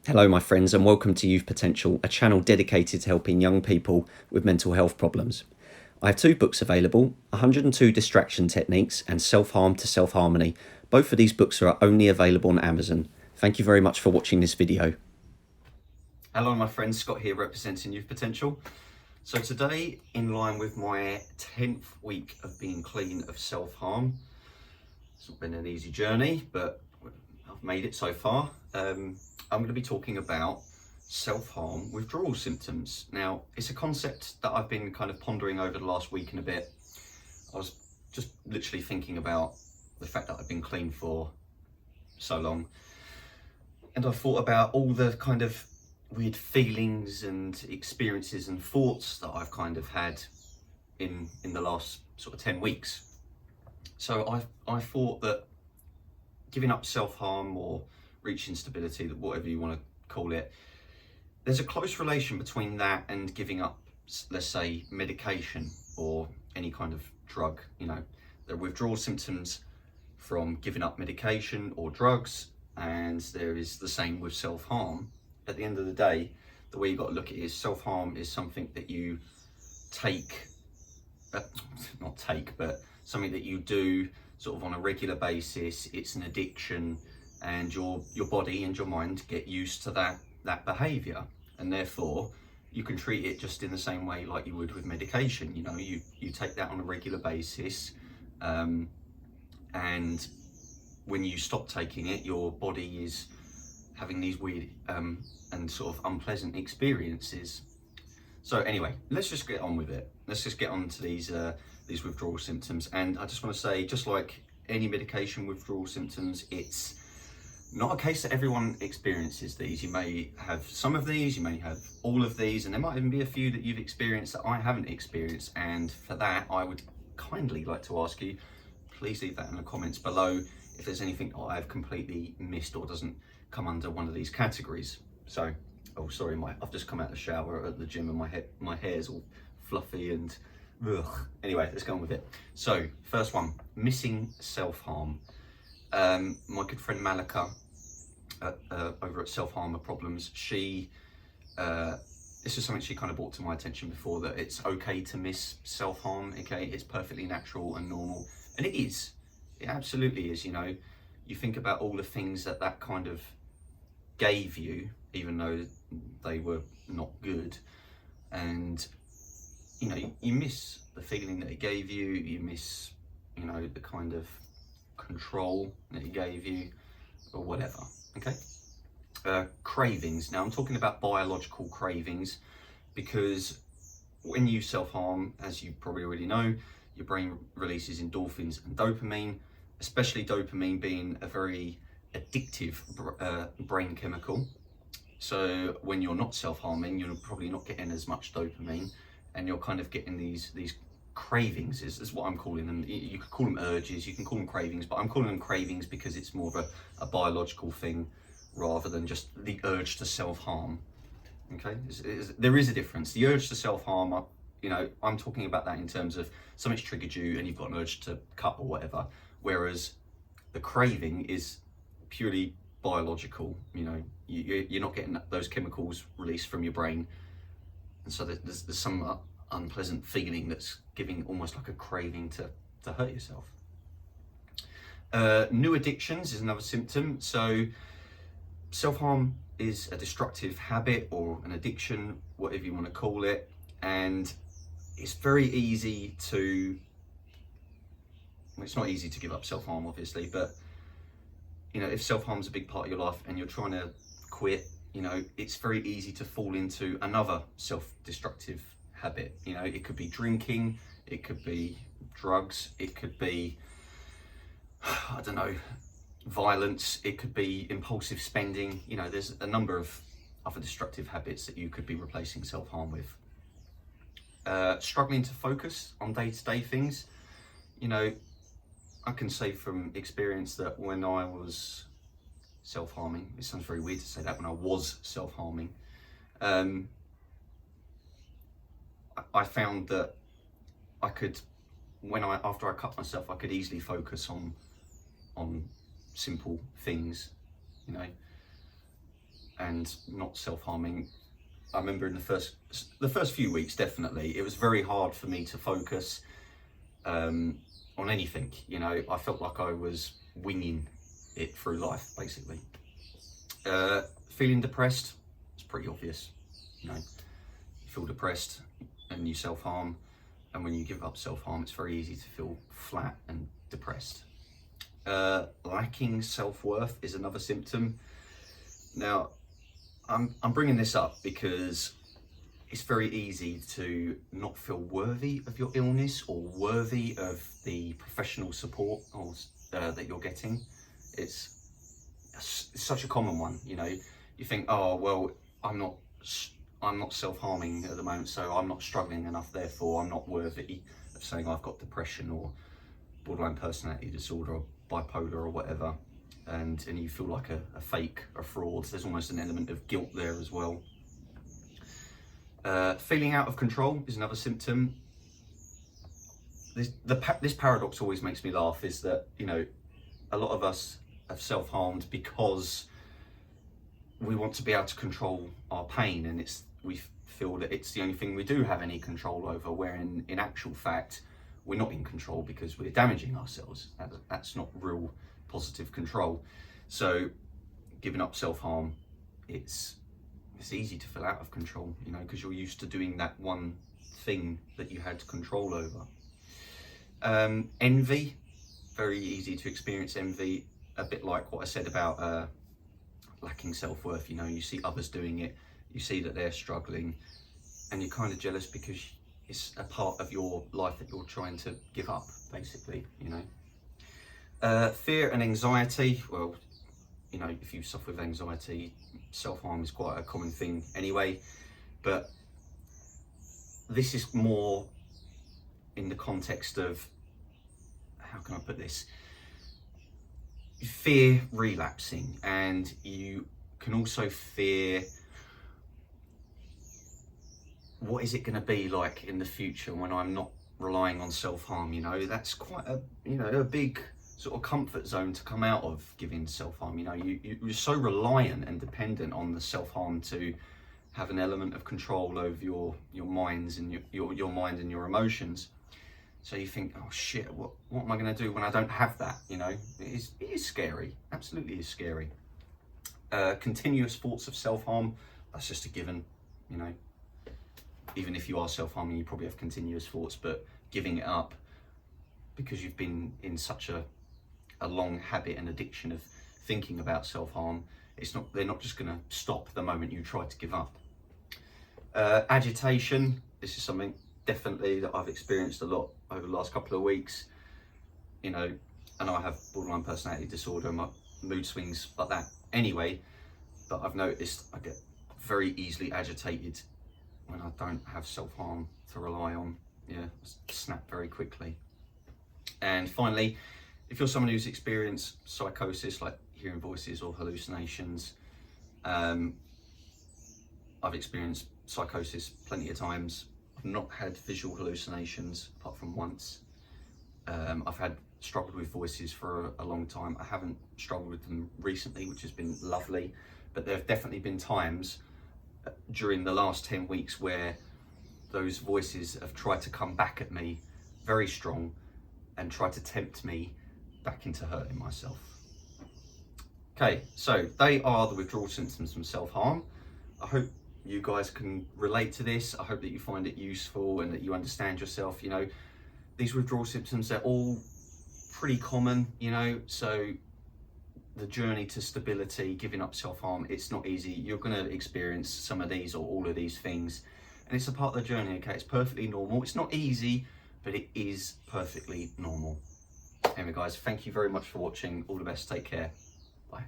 Hello, my friends, and welcome to Youth Potential, a channel dedicated to helping young people with mental health problems. I have two books available, 102 Distraction Techniques and Self-Harm to Self-Harmony. Both of these books are only available on Amazon. Thank you very much for watching this video. Hello, my friends, Scott here representing Youth Potential. So today, in line with my 10th week of being clean of self-harm, it's not been an easy journey, but I've made it so far. I'm going to be talking about self-harm withdrawal symptoms. Now, it's a concept that I've been kind of pondering over the last week and a bit. I was just literally thinking about the fact that I've been clean for so long. And I thought about all the kind of weird feelings and experiences and thoughts that I've kind of had in the last sort of 10 weeks. So I thought that giving up self-harm or reaching stability, whatever you want to call it, there's a close relation between that and giving up, let's say, medication or any kind of drug. You know, there are withdrawal symptoms from giving up medication or drugs, and there is the same with self-harm. At the end of the day, the way you've got to look at it is self-harm is something that you take, not take, but something that you do sort of on a regular basis. It's an addiction, and your body and your mind get used to that behavior, and therefore you can treat it just in the same way like you would with medication. You know, you take that on a regular basis, and when you stop taking it, your body is having these weird and sort of unpleasant experiences. So anyway, let's just get on with it. Let's just get on to these withdrawal symptoms. And I just want to say, just like any medication withdrawal symptoms, it's not a case that everyone experiences these. You may have some of these, you may have all of these, and there might even be a few that you've experienced that I haven't experienced. And for that, I would kindly like to ask you, please leave that in the comments below if there's anything that I've completely missed or doesn't come under one of these categories. So, oh sorry, I've just come out of the shower at the gym and my hair's all fluffy and ugh. Anyway, let's go on with it. So, first one, missing self-harm. My good friend Malika over at Selfharm Problems, this is something she kind of brought to my attention before, that it's okay to miss self-harm. Okay, it's perfectly natural and normal, and it is. It absolutely is. You know, you think about all the things that kind of gave you, even though they were not good, and you know, you miss the feeling that it gave you. You miss, you know, the kind of control that it gave you, or whatever. Okay. Cravings. Now I'm talking about biological cravings, because when you self-harm, as you probably already know, your brain releases endorphins and dopamine, especially dopamine being a very addictive brain chemical. So when you're not self-harming, you're probably not getting as much dopamine, and you're kind of getting these cravings is what I'm calling them. You could call them urges, you can call them cravings, but I'm calling them cravings because it's more of a biological thing rather than just the urge to self-harm. Okay, there is a difference. The urge to self-harm, you know, I'm talking about that in terms of something's triggered you and you've got an urge to cut or whatever, whereas the craving is purely biological. You know, you're not getting those chemicals released from your brain, and so there's some unpleasant feeling that's giving almost like a craving to hurt yourself. New addictions is another symptom. So self-harm is a destructive habit or an addiction, whatever you want to call it, and it's very easy to, well, it's not easy to give up self-harm obviously, but you know, if self-harm is a big part of your life and you're trying to quit, you know, it's very easy to fall into another self-destructive habit. You know, it could be drinking, it could be drugs, it could be, I don't know, violence, it could be impulsive spending. You know, there's a number of other destructive habits that you could be replacing self-harm with. Struggling to focus on day-to-day things. You know, I can say from experience that when I was self-harming, it sounds very weird to say that, when I was self-harming, I found that I could, after I cut myself, I could easily focus on simple things, you know, and not self-harming, I remember in the first few weeks, definitely, it was very hard for me to focus on anything. You know, I felt like I was winging it through life, basically. Feeling depressed, it's pretty obvious. You know, you feel depressed and you self-harm, and when you give up self-harm, it's very easy to feel flat and depressed. Lacking self-worth is another symptom. Now, I'm bringing this up because it's very easy to not feel worthy of your illness or worthy of the professional support that you're getting. It's such a common one. You know, you think, oh well, I'm not self-harming at the moment, so I'm not struggling enough, therefore I'm not worthy of saying I've got depression or borderline personality disorder or bipolar or whatever. And you feel like a fake, a fraud. There's almost an element of guilt there as well. Feeling out of control is another symptom. This paradox always makes me laugh, is that, you know, a lot of us have self-harmed because we want to be able to control our pain, and we feel that it's the only thing we do have any control over, where in actual fact we're not in control because we're damaging ourselves. That's not real positive control. So giving up self-harm, it's easy to feel out of control, you know, because you're used to doing that one thing that you had control over. Envy, very easy to experience envy, a bit like what I said about lacking self-worth. You know, you see others doing it, you see that they're struggling, and you're kind of jealous because it's a part of your life that you're trying to give up, basically, you know. Fear and anxiety, well, you know, if you suffer with anxiety, self-harm is quite a common thing anyway, but this is more in the context of, how can I put this? You fear relapsing, and you can also fear, what is it going to be like in the future when I'm not relying on self-harm? You know, that's quite a big sort of comfort zone to come out of giving self-harm. You know, you're so reliant and dependent on the self-harm to have an element of control over your minds and your mind and your emotions. So you think, oh shit, what am I going to do when I don't have that? You know, it is scary. Absolutely is scary. Continuous thoughts of self-harm, that's just a given. You know, even if you are self-harming, you probably have continuous thoughts, but giving it up because you've been in such a long habit and addiction of thinking about self-harm, they're not just going to stop the moment you try to give up. Agitation, this is something definitely that I've experienced a lot over the last couple of weeks. You know, and I have borderline personality disorder, my mood swings like that anyway, but I've noticed I get very easily agitated when I don't have self-harm to rely on. Yeah, snap very quickly. And finally, if you're someone who's experienced psychosis, like hearing voices or hallucinations, I've experienced psychosis plenty of times. I've not had visual hallucinations apart from once. I've struggled with voices for a long time. I haven't struggled with them recently, which has been lovely, but there have definitely been times during the last 10 weeks where those voices have tried to come back at me very strong and try to tempt me back into hurting myself. Okay, so they are the withdrawal symptoms from self-harm. I hope you guys can relate to this. I hope that you find it useful and that you understand yourself. You know, these withdrawal symptoms, they're all pretty common, you know, so the journey to stability, giving up self-harm, it's not easy. You're going to experience some of these or all of these things, and it's a part of the journey, okay? It's perfectly normal. It's not easy, but it is perfectly normal. Anyway, guys, thank you very much for watching. All the best. Take care. Bye.